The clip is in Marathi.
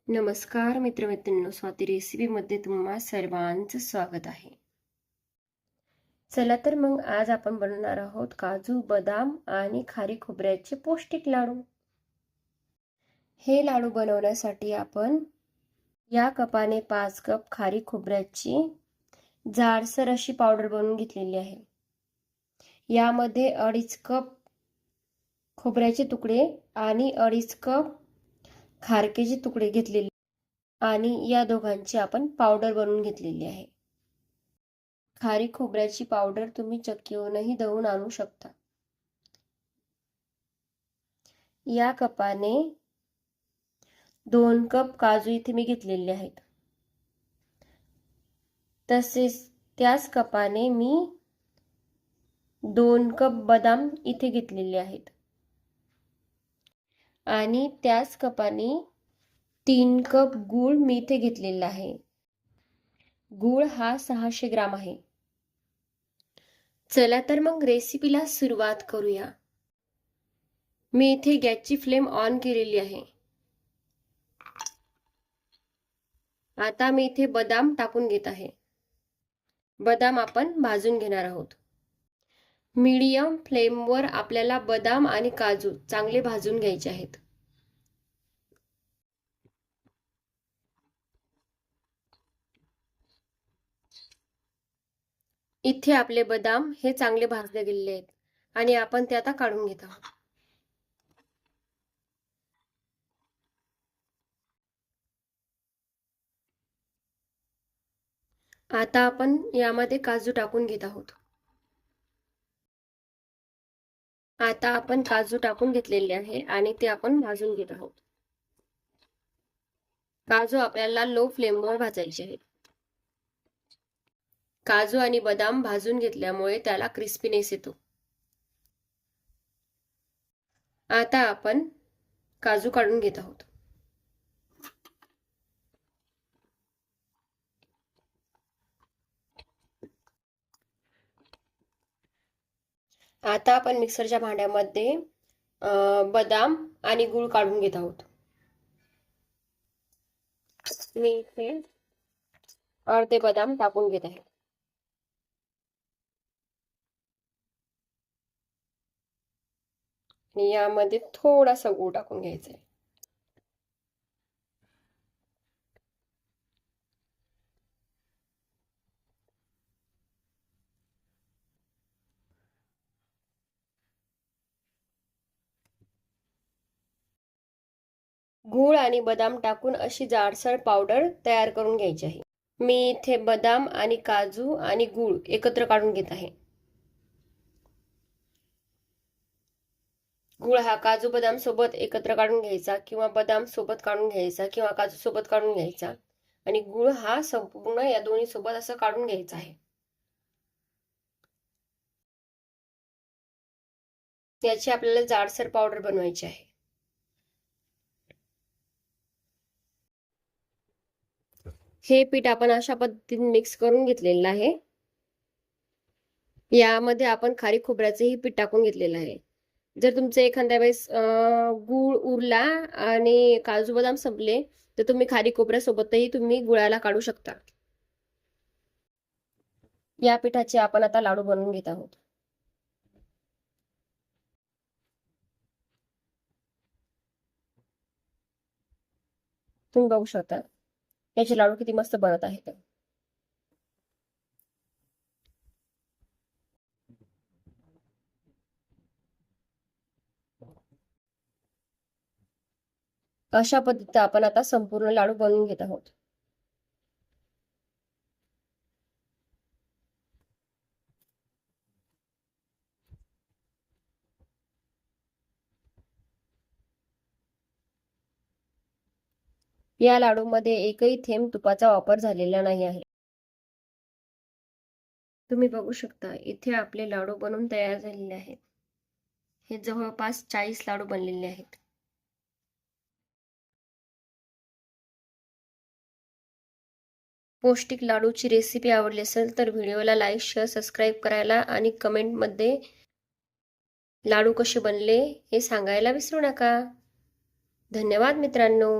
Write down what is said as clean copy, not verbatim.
नमस्कार मित्रमैत्रिणींनो, स्वाती रेसिपीमध्ये तुम्हा सर्वांचं स्वागत आहे. चला तर मग आज आपण बनवणार आहोत काजू, बदाम आणि खारी खोबऱ्याचे पौष्टिक लाडू. हे लाडू बनवण्यासाठी आपण या कपाने 5 कप खारी खोबऱ्याची जाडसर अशी पावडर बनवून घेतलेली आहे. यामध्ये 2.5 कप खोबऱ्याचे तुकडे आणि 2.5 कप खारकेचे तुकडे घेतलेले आणि या दोघांची आपण पावडर बनवून घेतलेली आहे. खारी खोबऱ्याची पावडर तुम्ही चक्कीवरूनही दळून आणू शकता. या कपाने 2 कप काजू इथे मी घेतलेले आहेत. तसेच त्याच कपाने मी 2 कप बदाम इथे घेतलेले आहेत आणि त्याच कपाने 3 कप गूळ मी इथे घेतलेला आहे. गूळ हा 600 ग्राम आहे. चला तर मग रेसिपीला सुरुवात करूया. मी इथे गॅसची फ्लेम ऑन केलेली आहे. आता मी इथे बदाम टाकून घेत आहे. बदाम आपण भाजून घेणार आहोत. मीडियम फ्लेमवर आपल्याला बदाम आणि काजू चांगले भाजून घ्यायचे आहेत. इथे आपले बदाम हे चांगले भाजले गेलेले आहेत आणि आपण ते आता काढून घेत आहोत. आता आपण यामध्ये काजू टाकून घेत आहोत. आता आपण काजू टाकून घेतलेले आहे आणि ते आपण भाजून घेत आहोत. काजू आपल्याला लो फ्लेमवर भाजायचे आहेत. काजू आणि बदाम भाजून घेतल्यामुळे त्याला क्रिस्पीनेस येतो. आता आपण काजू काढून घेत आहोत. आता आपण मिक्सरच्या भांड्यामध्ये बदाम आणि गूळ काढून घेत आहोत. मी इथे अर्धे बदाम टाकून घेत आहे. आणि यामध्ये थोडासा गूळ टाकून घ्यायचा आहे. गूळ आणि बदाम टाकून अशी जाडसर पावडर तयार करून घ्यायची आहे. मी इथे बदाम आणि काजू आणि गूळ एकत्र काढून घेत आहे. गूळ हा काजू बदाम सोबत एकत्र काढून घ्यायचा किंवा बदाम सोबत काढून घ्यायचा किंवा काजू सोबत काढून घ्यायचा आणि गूळ हा संपूर्ण या दोन्ही सोबत असं काढून घ्यायचा आहे. याची आपल्याला जाडसर पावडर बनवायची आहे. हे पीठ आपण अशा पद्धतीने मिक्स करून घेतलेलं आहे. यामध्ये आपण खारी खोबऱ्याचेही पीठ टाकून घेतलेलं आहे. जर तुमचे एखाद्या वेळेस गूळ उरला आणि काजू बदाम संपले तर तुम्ही खारी खोबऱ्यासोबतही तुम्ही गुळाला काढू शकता. या पिठाचे आपण आता लाडू बनवून घेत आहोत. तुम्ही बघू शकता याचे लाडू किती मस्त बनत आहेत. अशा पद्धतीने आपण आता संपूर्ण लाडू बनवून घेत आहोत. या लाडूमध्ये एकही थेंब तुपाचा वापर झालेला नाही आहे. तुम्ही बघू शकता इथे आपले लाडू बनवून तयार झालेले आहेत. हे जवळपास 40 लाडू बनलेले आहेत. पौष्टिक लाडूची रेसिपी आवडली असेल तर व्हिडिओला लाईक, शेअर, सबस्क्राईब करायला आणि कमेंटमध्ये लाडू कसे बनले हे सांगायला विसरू नका. धन्यवाद मित्रांनो.